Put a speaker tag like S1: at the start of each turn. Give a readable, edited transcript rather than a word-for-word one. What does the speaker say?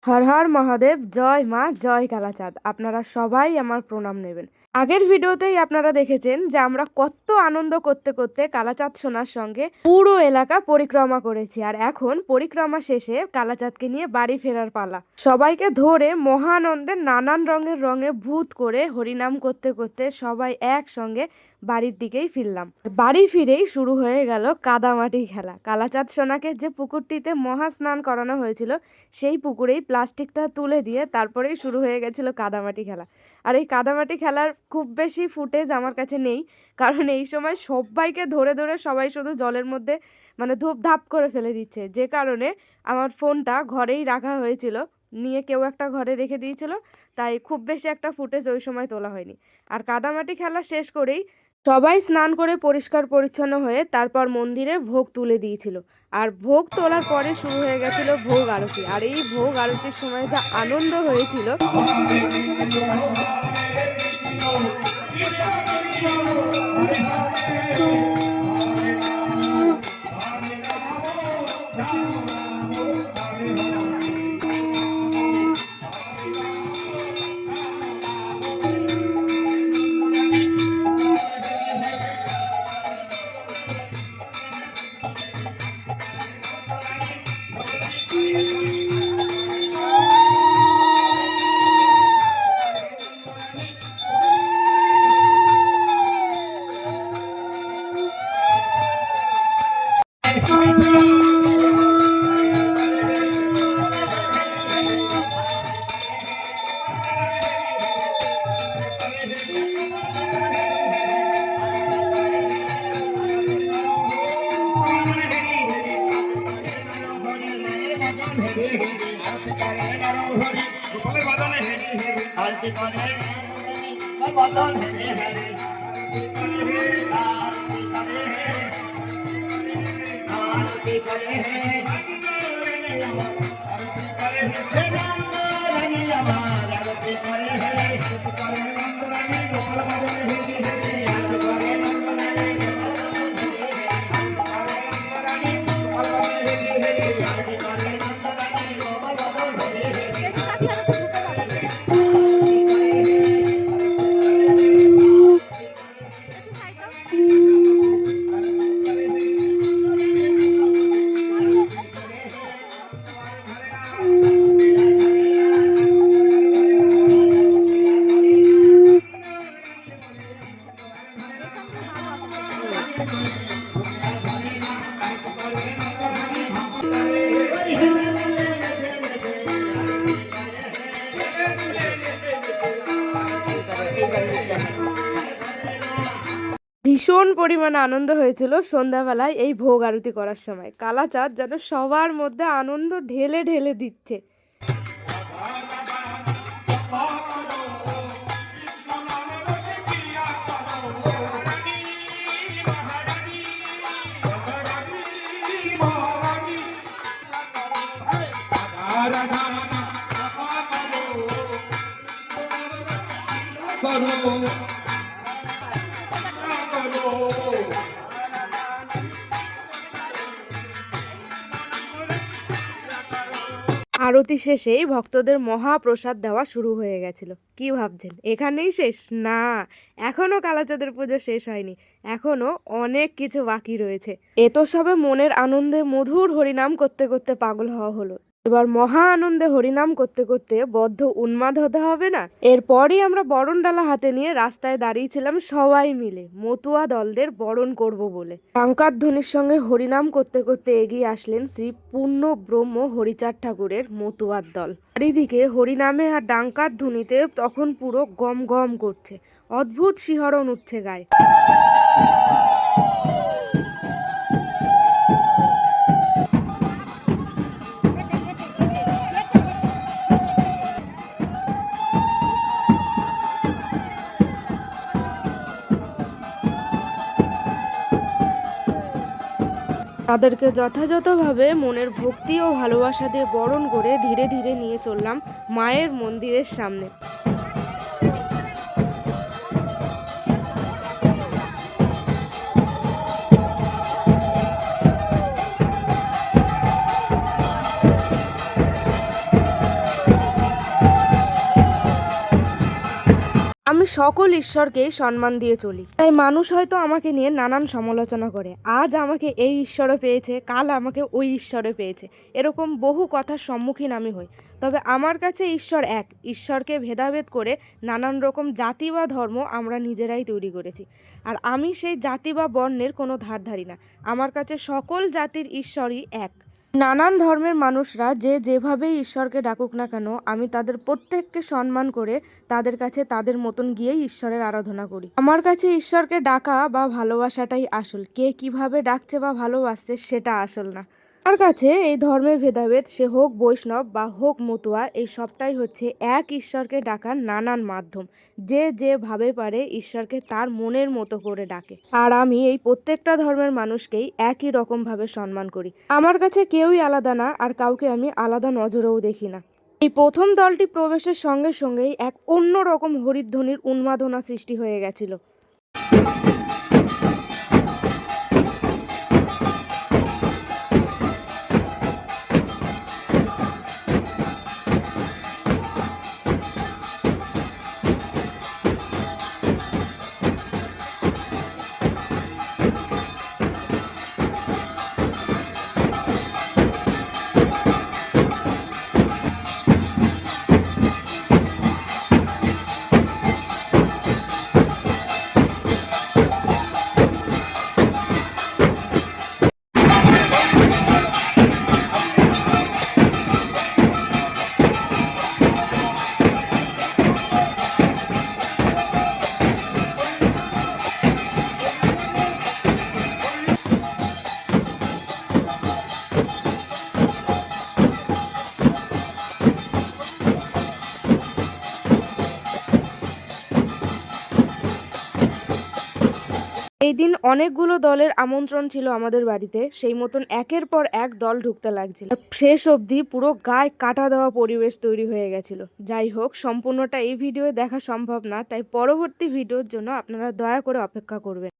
S1: হর হর মহাদেব, জয় মা, জয় কালাচাঁদ। আপনারা সবাই আমার প্রণাম নেবেন। আগের ভিডিওতেই আপনারা দেখেছেন যে আমরা কত আনন্দ করতে করতে কালাচাঁদ সোনার সঙ্গে পুরো এলাকা পরিক্রমা করেছি। আর এখন পরিক্রমা শেষে কালাচাঁদকে নিয়ে বাড়ি ফেরার পালা। সবাইকে ধরে মহানন্দে নানান রঙে ভূত করে হরিনাম করতে করতে সবাই একসঙ্গে বাড়ির দিকেই ফিরলাম। বাড়ি ফিরেই শুরু হয়ে গেল কাদামাটি খেলা। কালাচাঁদ সোনাকে যে পুকুরটিতে মহা স্নান করানো হয়েছিল সেই পুকুরেই প্লাস্টিকটা তুলে দিয়ে তারপরেই শুরু হয়ে গেছিল কাদামাটি খেলা। আর এই কাদামাটি খেলার খুব বেশি ফুটেজ আমার কাছে নেই, কারণ এই সময় সবাইকে ধরে ধরে সবাই শুধু জলের মধ্যে ধূপ ধাপ করে ফেলে দিচ্ছে, যে কারণে আমার ফোনটা ঘরেই রাখা হয়েছিল, নিয়ে কেউ একটা ঘরে রেখে দিয়েছিল, তাই খুব বেশি একটা ফুটেজ ওই সময় তোলা হয়নি। আর কাদামাটি খেলা শেষ করেই সবাই স্নান করে পরিষ্কার পরিচ্ছন্ন হয়ে তারপর মন্দিরে ভোগ তুলে দিয়েছিল। আর ভোগ তোলার পরে শুরু হয়ে গেছিল ভোগ আরতি। আর এই ভোগ আরতির সময় যা আনন্দ হয়েছিল, ভীষণ পরিমাণে আনন্দ হয়েছিল সন্ধ্যাবেলায় এই ভোগ আরতি করার সময়। কালাচাঁদ যেন সবার মধ্যে আনন্দ ঢেলে ঢেলে দিচ্ছে। আরতি শেষেই ভক্তদের মহাপ্রসাদ দেওয়া শুরু হয়ে গেছিল। কি ভাবছেন এখানেই শেষ? না, এখনো কালাচাঁদের পুজো শেষ হয়নি, এখনো অনেক কিছু বাকি রয়েছে। এ তো সবে মনের আনন্দে মধুর হরিনাম করতে করতে পাগল হওয়া হলো, এবার মহা আনন্দে হরিনাম করতে করতে বদ্ধ উন্মাদ হতে হবে না? এরপরই আমরা বরণ ডালা হাতে নিয়ে রাস্তায় দাঁড়িয়েছিলাম সবাই মিলে মতুয়া দলদের বরণ করব বলে। ডাঙ্কার ধ্বনির সঙ্গে হরিনাম করতে করতে এগিয়ে আসলেন শ্রী পূর্ণ ব্রহ্ম হরিচাঁদ ঠাকুরের মতুয়ার দল। চারিদিকে হরিনামে আর ডাঙ্কার ধ্বনিতে তখন পুরো গম গম করছে, অদ্ভুত শিহরণ উঠছে গায়ে। তাদেরকে যথাযথভাবে মনের ভক্তি ও ভালোবাসা দিয়ে বরণ করে ধীরে ধীরে নিয়ে চললাম মায়ের মন্দিরের সামনে। আমি সকল ঈশ্বরকেই সম্মান দিয়ে চলি। তাই মানুষ হয়তো আমাকে নিয়ে নানান সমালোচনা করে, আজ আমাকে এই ঈশ্বরে পেয়েছে, কাল আমাকে ওই ঈশ্বরে পেয়েছে, এরকম বহু কথার সম্মুখীন আমি হই। তবে আমার কাছে ঈশ্বর এক। ঈশ্বরকে ভেদাভেদ করে নানান রকম জাতি বা ধর্ম আমরা নিজেরাই তৈরি করেছি। আর আমি সেই জাতি বা বর্ণের কোনো ধার ধারি না। আমার কাছে সকল জাতির ঈশ্বরই এক। নানান ধর্মের মানুষরা যে যেভাবেই ঈশ্বরকে ডাকুক না কেন, আমি তাদের প্রত্যেককে সম্মান করে তাদের কাছে তাদের মতন গিয়েই ঈশ্বরের আরাধনা করি। আমার কাছে ঈশ্বরকে ডাকা বা ভালোবাসাটাই আসল। কে কিভাবে ডাকছে বা ভালোবাসছে সেটা আসল না। আমার কাছে এই ধর্মের ভেদাভেদ, সে হোক বৈষ্ণব বা হোক মতুয়া, এই সবটাই হচ্ছে এক ঈশ্বরকে ডাকার নানান মাধ্যম। যে যেভাবে পারে ঈশ্বরকে তার মনের মতো করে ডাকে। আর আমি এই প্রত্যেকটা ধর্মের মানুষকেই একই রকমভাবে সম্মান করি। আমার কাছে কেউই আলাদা না, আর কাউকে আমি আলাদা নজরেও দেখি না। এই প্রথম দলটি প্রবেশের সঙ্গে সঙ্গেই এক অন্য রকম হরিধ্বনির উন্মাদনা সৃষ্টি হয়ে গেছিল। এই দিন অনেকগুলো দলের আমন্ত্রণ ছিল আমাদের বাড়িতে। সেই মতন একের পর এক দল ঢুকতে লাগছিল। শেষ অবধি পুরো গায়ে কাটা দেওয়া পরিবেশ তৈরি হয়ে গেছিল। যাই হোক, সম্পূর্ণটা এই ভিডিওয়ে দেখা সম্ভব না, তাই পরবর্তী ভিডিওর জন্য আপনারা দয়া করে অপেক্ষা করবেন।